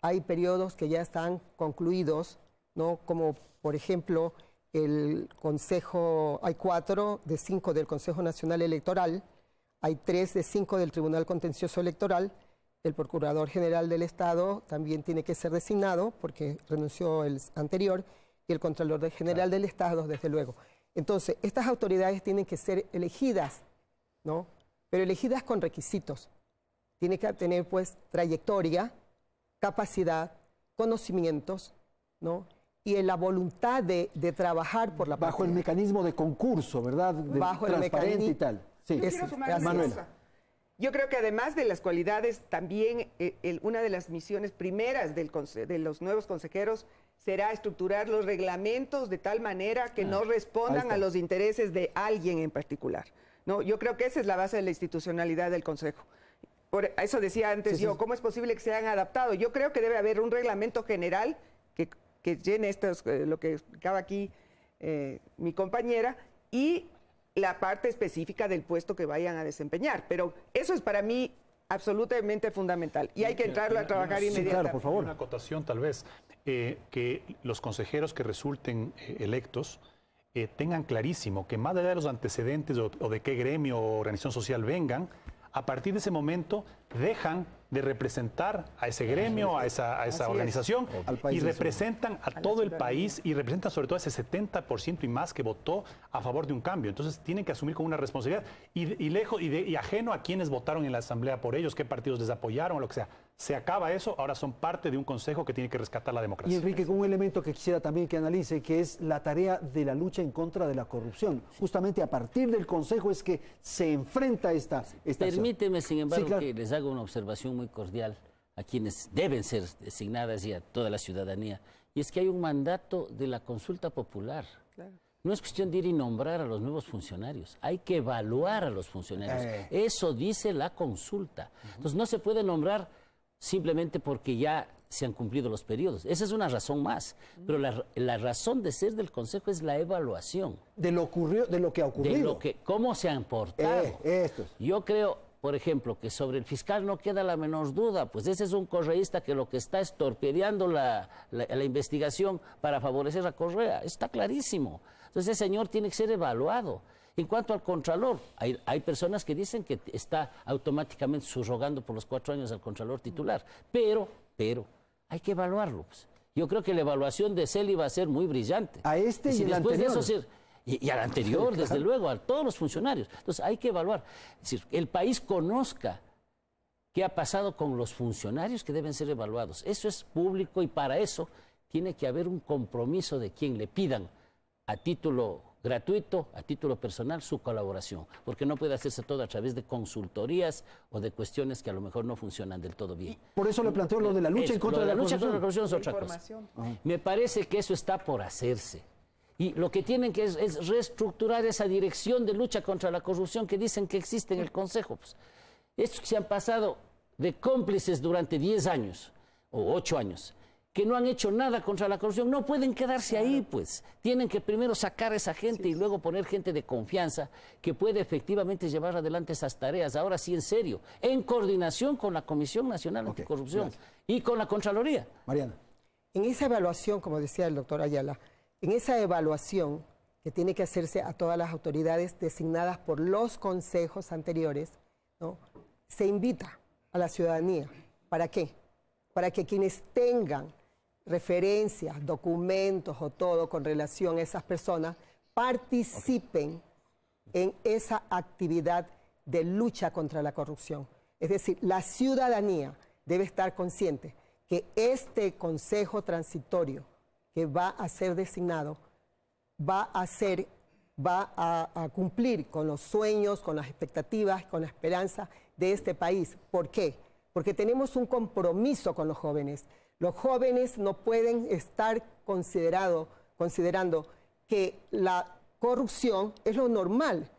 Hay periodos que ya están concluidos, ¿no? Como por ejemplo el Consejo, hay 4 de 5 del Consejo Nacional Electoral, hay 3 de 5 del Tribunal Contencioso Electoral, el Procurador General del Estado también tiene que ser designado porque renunció el anterior, y el Contralor General del Estado, desde luego. Entonces, estas autoridades tienen que ser elegidas, ¿no? Pero elegidas con requisitos. Tiene que tener, pues, trayectoria, capacidad, conocimientos, ¿no? Y la voluntad de trabajar por la paz. Bajo el mecanismo de concurso, ¿verdad? Bajo el transparente y tal. Sí. Quiero sumar una cosa. Yo creo que además de las cualidades, también una de las misiones primeras de los nuevos consejeros será estructurar los reglamentos de tal manera que no respondan a los intereses de alguien en particular, ¿no? Yo creo que esa es la base de la institucionalidad del Consejo. Por eso decía antes ¿cómo es posible que se hayan adaptado? Yo creo que debe haber un reglamento general que llene lo que acaba aquí mi compañera, y la parte específica del puesto que vayan a desempeñar. Pero eso es para mí absolutamente fundamental y hay que entrarlo a trabajar inmediatamente. Claro, por favor. Una acotación tal vez, que los consejeros que resulten electos tengan clarísimo que más allá de los antecedentes o de qué gremio o organización social vengan, a partir de ese momento dejan de representar a ese gremio, a esa organización, y representan a todo el país y representan sobre todo ese 70% y más que votó a favor de un cambio. Entonces tienen que asumir con una responsabilidad y ajeno a quienes votaron en la Asamblea por ellos, qué partidos les apoyaron o lo que sea. Se acaba eso, ahora son parte de un consejo que tiene que rescatar la democracia. Y Enrique, con un elemento que quisiera también que analice, que es la tarea de la lucha en contra de la corrupción. Justamente a partir del consejo es que se enfrenta esta Permíteme, sin embargo, que les haga una observación muy cordial a quienes deben ser designadas y a toda la ciudadanía. Y es que hay un mandato de la consulta popular. Claro. No es cuestión de ir y nombrar a los nuevos funcionarios, hay que evaluar a los funcionarios. Eso dice la consulta. Entonces no se puede nombrar simplemente porque ya se han cumplido los periodos. Esa es una razón más. Pero la razón de ser del Consejo es la evaluación. De lo que ha ocurrido. Cómo se han portado. Yo creo, por ejemplo, que sobre el fiscal no queda la menor duda, pues ese es un correísta que lo que está es torpedeando la investigación para favorecer a Correa. Está clarísimo. Entonces ese señor tiene que ser evaluado. En cuanto al Contralor, hay personas que dicen que está automáticamente subrogando por los 4 años al Contralor titular, pero hay que evaluarlo. Pues. Yo creo que la evaluación de Celi va a ser muy brillante. A este y el anterior. Y al anterior, desde luego, a todos los funcionarios. Entonces hay que evaluar. Es decir, el país conozca qué ha pasado con los funcionarios que deben ser evaluados. Eso es público y para eso tiene que haber un compromiso de quien le pidan a título gratuito, a título personal, su colaboración, porque no puede hacerse todo a través de consultorías o de cuestiones que a lo mejor no funcionan del todo bien. Por eso le planteo lo de la lucha en contra de la corrupción. La corrupción es otra cosa. Me parece que eso está por hacerse. Y lo que tienen que es reestructurar esa dirección de lucha contra la corrupción que dicen que existe en el Consejo. Pues, estos que se han pasado de cómplices durante 10 años o 8 años, que no han hecho nada contra la corrupción, no pueden quedarse ahí, pues. Tienen que primero sacar a esa gente y luego poner gente de confianza que puede efectivamente llevar adelante esas tareas, ahora sí en serio, en coordinación con la Comisión Nacional Anticorrupción y con la Contraloría. Mariana. En esa evaluación, como decía el doctor Ayala, en esa evaluación que tiene que hacerse a todas las autoridades designadas por los consejos anteriores, ¿no?, se invita a la ciudadanía. ¿Para qué? Para que quienes tengan referencias, documentos o todo con relación a esas personas participen en esa actividad de lucha contra la corrupción. Es decir, la ciudadanía debe estar consciente que este consejo transitorio que va a ser designado va a cumplir con los sueños, con las expectativas, con la esperanza de este país. ¿Por qué? Porque tenemos un compromiso con los jóvenes. Los jóvenes no pueden estar considerando que la corrupción es lo normal,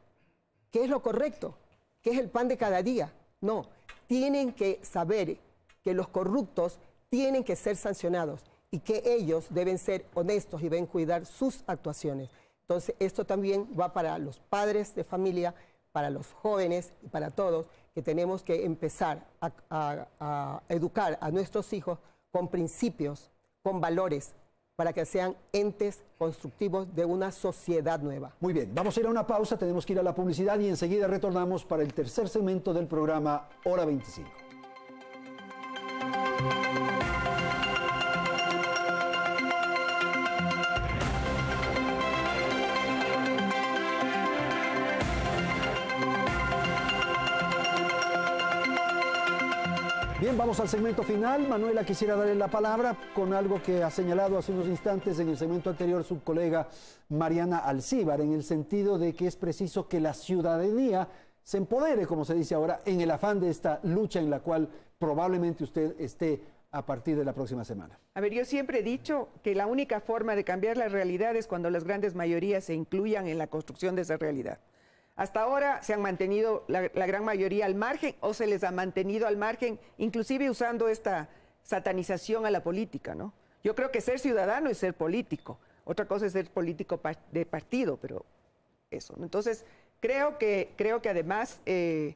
que es lo correcto, que es el pan de cada día. No, tienen que saber que los corruptos tienen que ser sancionados y que ellos deben ser honestos y deben cuidar sus actuaciones. Entonces, esto también va para los padres de familia, para los jóvenes y para todos, que tenemos que empezar a educar a nuestros hijos con principios, con valores, para que sean entes constructivos de una sociedad nueva. Muy bien, vamos a ir a una pausa, tenemos que ir a la publicidad y enseguida retornamos para el tercer segmento del programa Hora 25. Bien, vamos al segmento final. Manuela, quisiera darle la palabra con algo que ha señalado hace unos instantes en el segmento anterior su colega Mariana Alcíbar, en el sentido de que es preciso que la ciudadanía se empodere, como se dice ahora, en el afán de esta lucha en la cual probablemente usted esté a partir de la próxima semana. A ver, yo siempre he dicho que la única forma de cambiar la realidad es cuando las grandes mayorías se incluyan en la construcción de esa realidad. Hasta ahora se han mantenido la gran mayoría al margen o se les ha mantenido al margen, inclusive usando esta satanización a la política, ¿no? Yo creo que ser ciudadano es ser político. Otra cosa es ser político de partido, pero eso, ¿no? Entonces, creo que además este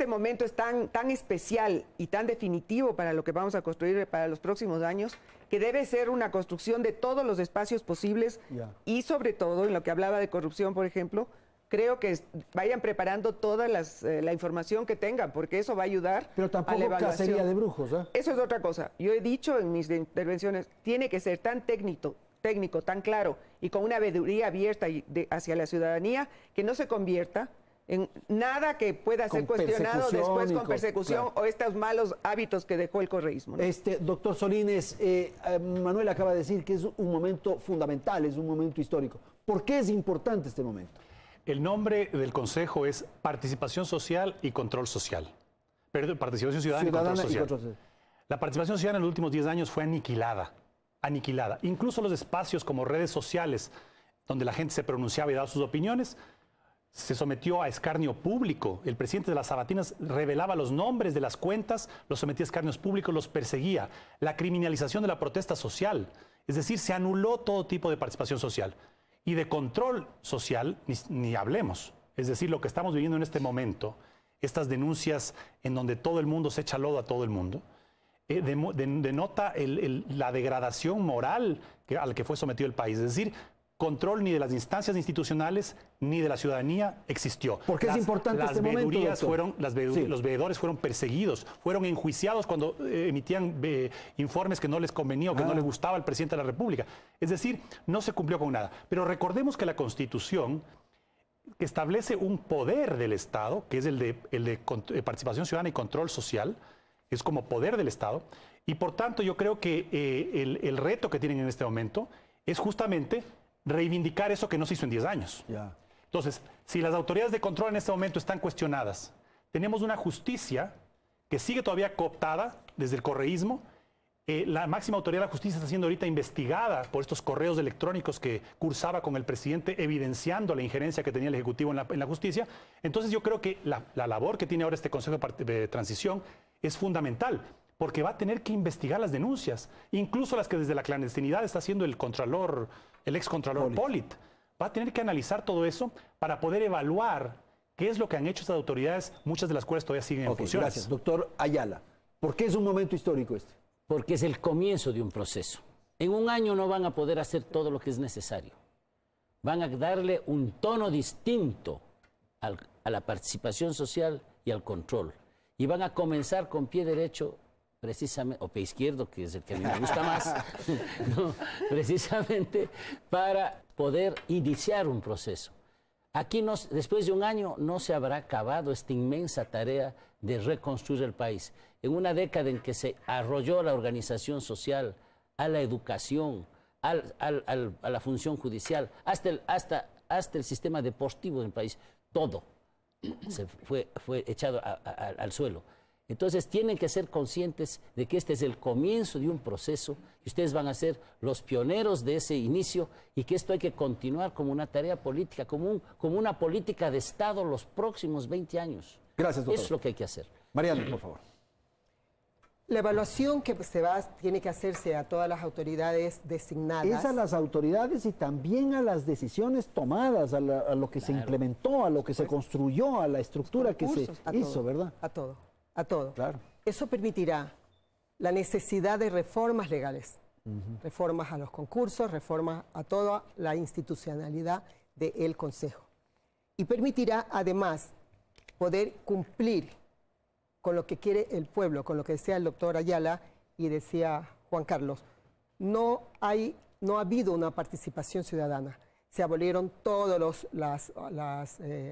momento es tan especial y tan definitivo para lo que vamos a construir para los próximos años, que debe ser una construcción de todos los espacios posibles y sobre todo, en lo que hablaba de corrupción, por ejemplo, creo que vayan preparando toda la información que tengan, porque eso va a ayudar a la evaluación. Pero tampoco cacería de brujos, ¿eh? Eso es otra cosa. Yo he dicho en mis intervenciones, tiene que ser tan técnico, tan claro y con una veeduría abierta hacia la ciudadanía, que no se convierta en nada que pueda ser cuestionado después con persecución o estos malos hábitos que dejó el correísmo, ¿no? Doctor Solines, Manuel acaba de decir que es un momento fundamental, es un momento histórico. ¿Por qué es importante este momento? El nombre del Consejo es Participación Social y Control Social. Perdón, Participación Ciudadana y Control Social. La participación ciudadana en los últimos 10 años fue aniquilada. Incluso los espacios como redes sociales, donde la gente se pronunciaba y daba sus opiniones, se sometió a escarnio público. El presidente de las Sabatinas revelaba los nombres de las cuentas, los sometía a escarnios públicos, los perseguía. La criminalización de la protesta social, es decir, se anuló todo tipo de participación social. Y de control social ni hablemos. Es decir, lo que estamos viviendo en este momento, estas denuncias en donde todo el mundo se echa lodo a todo el mundo, denota la degradación moral al que fue sometido el país. Es decir, control ni de las instancias institucionales ni de la ciudadanía existió. ¿Por qué es importante este momento, doctor? Los veedores fueron perseguidos, fueron enjuiciados cuando emitían informes que no les convenía o que no les gustaba al presidente de la República. Es decir, no se cumplió con nada. Pero recordemos que la Constitución establece un poder del Estado, que es el de participación ciudadana y control social, es como poder del Estado, y por tanto yo creo que el reto que tienen en este momento es justamente reivindicar eso que no se hizo en 10 años. Entonces, si las autoridades de control en este momento están cuestionadas, tenemos una justicia que sigue todavía cooptada desde el correísmo. La máxima autoridad de la justicia está siendo ahorita investigada por estos correos electrónicos que cursaba con el presidente, evidenciando la injerencia que tenía el Ejecutivo en la justicia. Entonces yo creo que la labor que tiene ahora este Consejo de Transición es fundamental, porque va a tener que investigar las denuncias, incluso las que desde la clandestinidad está haciendo el excontralor Polit. Va a tener que analizar todo eso para poder evaluar qué es lo que han hecho estas autoridades, muchas de las cuales todavía siguen en funciones. Gracias. Doctor Ayala, ¿por qué es un momento histórico este? porque es el comienzo de un proceso. En un año no van a poder hacer todo lo que es necesario. Van a darle un tono distinto a la participación social y al control. Y van a comenzar con pie derecho, precisamente, o pie izquierdo, que es el que a mí me gusta más, no, precisamente para poder iniciar un proceso. Aquí, después de un año, no se habrá acabado esta inmensa tarea de reconstruir el país. En una década en que se arrolló la organización social, a la educación, a la función judicial, hasta el sistema deportivo del país, todo se fue echado al suelo. Entonces tienen que ser conscientes de que este es el comienzo de un proceso y ustedes van a ser los pioneros de ese inicio y que esto hay que continuar como una tarea política, como una política de Estado los próximos 20 años. Gracias, doctor. Eso es lo que hay que hacer. Mariana, por favor. La evaluación que tiene que hacerse a todas las autoridades designadas. Es a las autoridades y también a las decisiones tomadas, a lo que se implementó, a lo que se construyó, a la estructura que se hizo, ¿verdad? A todo, a todo. Claro. Eso permitirá la necesidad de reformas legales, reformas a los concursos, reformas a toda la institucionalidad del Consejo. Y permitirá además poder cumplir con lo que quiere el pueblo, con lo que decía el doctor Ayala y decía Juan Carlos. No ha habido una participación ciudadana. Se abolieron todas las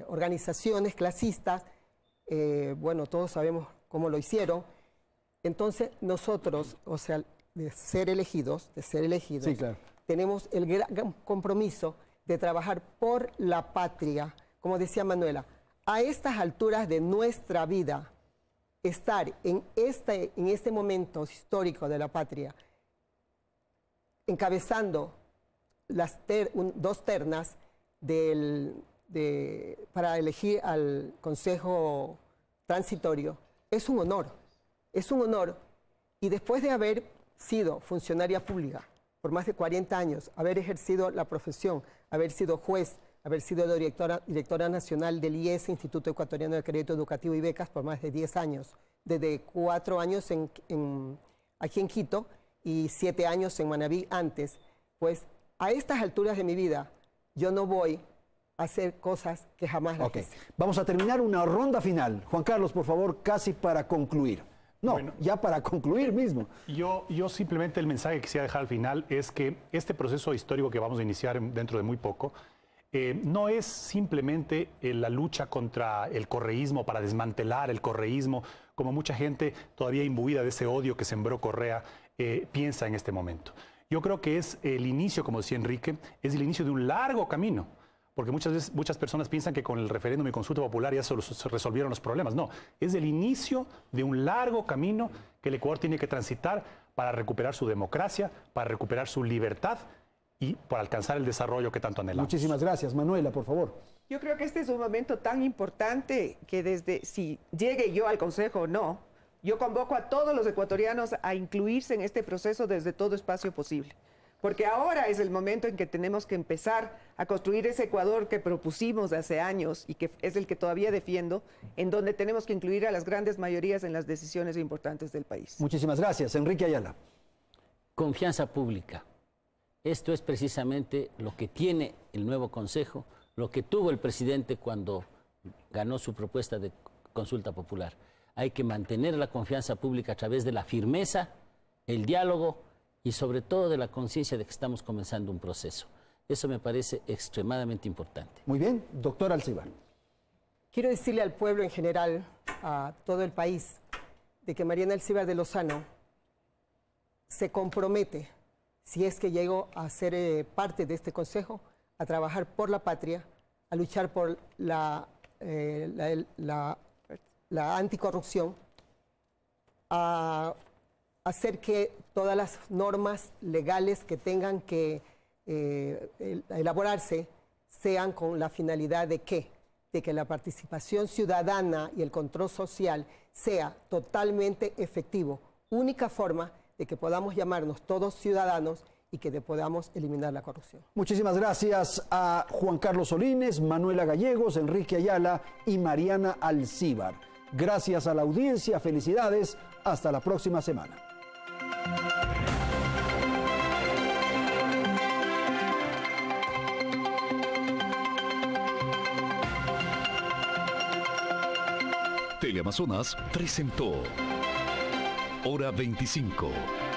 organizaciones clasistas. Bueno, todos sabemos cómo lo hicieron. Entonces, nosotros, o sea, de ser elegidos, sí, claro, tenemos el gran compromiso de trabajar por la patria. Como decía Manuela, a estas alturas de nuestra vida, estar en este momento histórico de la patria, encabezando las dos ternas para elegir al Consejo Transitorio, es un honor. Es un honor. Y después de haber sido funcionaria pública por más de 40 años, haber ejercido la profesión, haber sido juez, haber sido directora nacional del IES, Instituto Ecuatoriano de Crédito Educativo y Becas, por más de 10 años, desde 4 años aquí en Quito y 7 años en Manabí antes, pues a estas alturas de mi vida yo no voy a hacer cosas que jamás las hice. Vamos a terminar una ronda final. Juan Carlos, por favor, casi para concluir. No, bueno, ya para concluir mismo. Yo simplemente el mensaje que quisiera dejar al final es que este proceso histórico que vamos a iniciar dentro de muy poco no es simplemente la lucha contra el correísmo, para desmantelar el correísmo, como mucha gente todavía imbuida de ese odio que sembró Correa piensa en este momento. Yo creo que es el inicio, como decía Enrique, es el inicio de un largo camino. Porque muchas personas piensan que con el referéndum y consulta popular ya se resolvieron los problemas. No, es el inicio de un largo camino que el Ecuador tiene que transitar para recuperar su democracia, para recuperar su libertad y para alcanzar el desarrollo que tanto anhelamos. Muchísimas gracias. Manuela, por favor. Yo creo que este es un momento tan importante que desde si llegue yo al Consejo o no, yo convoco a todos los ecuatorianos a incluirse en este proceso desde todo espacio posible. Porque ahora es el momento en que tenemos que empezar a construir ese Ecuador que propusimos hace años y que es el que todavía defiendo, en donde tenemos que incluir a las grandes mayorías en las decisiones importantes del país. Muchísimas gracias. Enrique Ayala. Confianza pública. Esto es precisamente lo que tiene el nuevo Consejo, lo que tuvo el presidente cuando ganó su propuesta de consulta popular. Hay que mantener la confianza pública a través de la firmeza, el diálogo, y sobre todo de la conciencia de que estamos comenzando un proceso. Eso me parece extremadamente importante. Muy bien, doctor Alcibar. Quiero decirle al pueblo en general, a todo el país, de que Mariana Alcibar de Lozano se compromete, si es que llego a ser parte de este consejo, a trabajar por la patria, a luchar por la anticorrupción, a hacer que todas las normas legales que tengan que elaborarse sean con la finalidad de que la participación ciudadana y el control social sea totalmente efectivo. Única forma de que podamos llamarnos todos ciudadanos y que podamos eliminar la corrupción. Muchísimas gracias a Juan Carlos Solines, Manuela Gallegos, Enrique Ayala y Mariana Alcibar. Gracias a la audiencia, felicidades, hasta la próxima semana. Teleamazonas presentó Hora 25.